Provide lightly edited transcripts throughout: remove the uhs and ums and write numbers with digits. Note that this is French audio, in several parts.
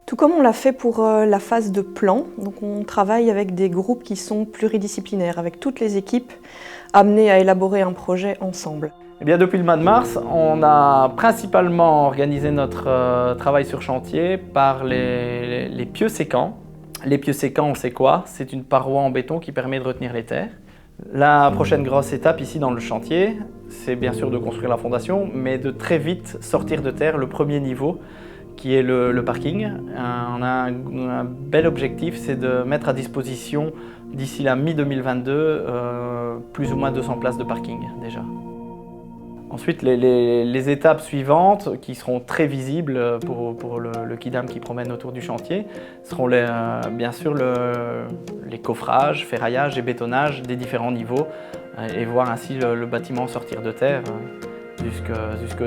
Tout comme on l'a fait pour la phase de plan, donc on travaille avec des groupes qui sont pluridisciplinaires, avec toutes les équipes amenées à élaborer un projet ensemble. Eh bien, depuis le mois de mars, on a principalement organisé notre travail sur chantier par les pieux sécants. Les pieux sécants, c'est quoi? C'est une paroi en béton qui permet de retenir les terres. La prochaine grosse étape ici dans le chantier, c'est bien sûr de construire la fondation, mais de très vite sortir de terre le premier niveau, qui est le parking. On a un bel objectif, c'est de mettre à disposition d'ici la mi-2022 plus ou moins 200 places de parking déjà. Ensuite, les étapes suivantes, qui seront très visibles pour le kidam qui promène autour du chantier, seront bien sûr les coffrages, ferraillages et bétonnages des différents niveaux et voir ainsi le bâtiment sortir de terre jusqu'à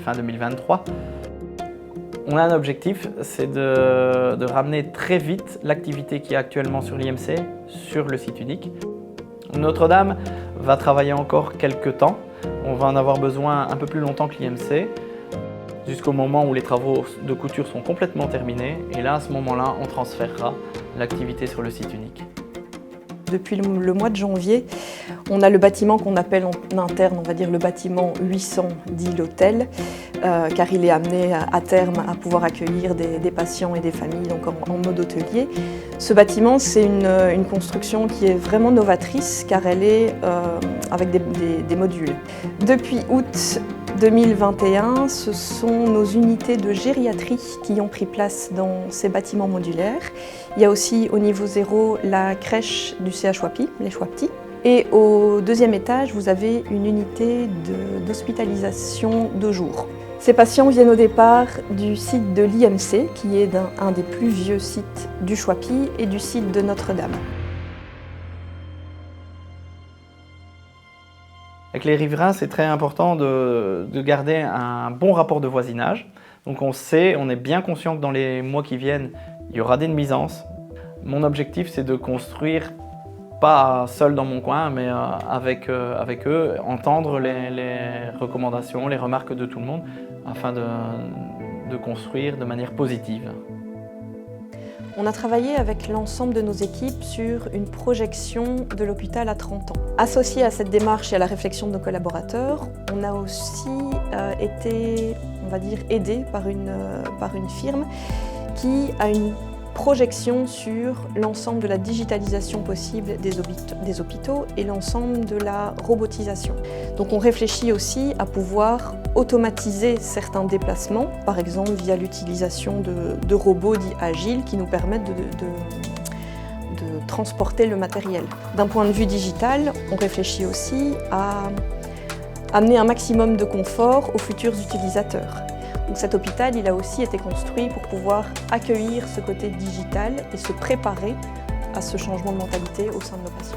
fin 2023. On a un objectif, c'est de ramener très vite l'activité qui est actuellement sur l'IMC sur le site unique. Notre-Dame va travailler encore quelques temps. On va en avoir besoin un peu plus longtemps que l'IMC, jusqu'au moment où les travaux de couture sont complètement terminés. Et là, à ce moment-là, on transférera l'activité sur le site unique. Depuis le mois de janvier, on a le bâtiment qu'on appelle en interne, on va dire le bâtiment 800, dit l'hôtel, car il est amené à terme à pouvoir accueillir des patients et des familles donc en mode hôtelier. Ce bâtiment, c'est une construction qui est vraiment novatrice car elle est avec des modules. Depuis août 2021, ce sont nos unités de gériatrie qui ont pris place dans ces bâtiments modulaires. Il y a aussi au niveau 0 la crèche du CH Wapi, les Chouaptis. Et au deuxième étage, vous avez une unité d'hospitalisation de jour. Ces patients viennent au départ du site de l'IMC, qui est un des plus vieux sites du Chouapi et du site de Notre-Dame. Avec les riverains, c'est très important de garder un bon rapport de voisinage. Donc on est bien conscient que dans les mois qui viennent, il y aura des nuisances. Mon objectif, c'est de construire, pas seul dans mon coin, mais avec eux, entendre les recommandations, les remarques de tout le monde, afin de construire de manière positive. On a travaillé avec l'ensemble de nos équipes sur une projection de l'hôpital à 30 ans. Associé à cette démarche et à la réflexion de nos collaborateurs, on a aussi été, on va dire, aidé par une firme qui a une projection sur l'ensemble de la digitalisation possible des hôpitaux et l'ensemble de la robotisation. Donc on réfléchit aussi à pouvoir automatiser certains déplacements, par exemple via l'utilisation de robots dits agiles qui nous permettent de transporter le matériel. D'un point de vue digital, on réfléchit aussi à amener un maximum de confort aux futurs utilisateurs. Donc cet hôpital, il a aussi été construit pour pouvoir accueillir ce côté digital et se préparer à ce changement de mentalité au sein de nos patients.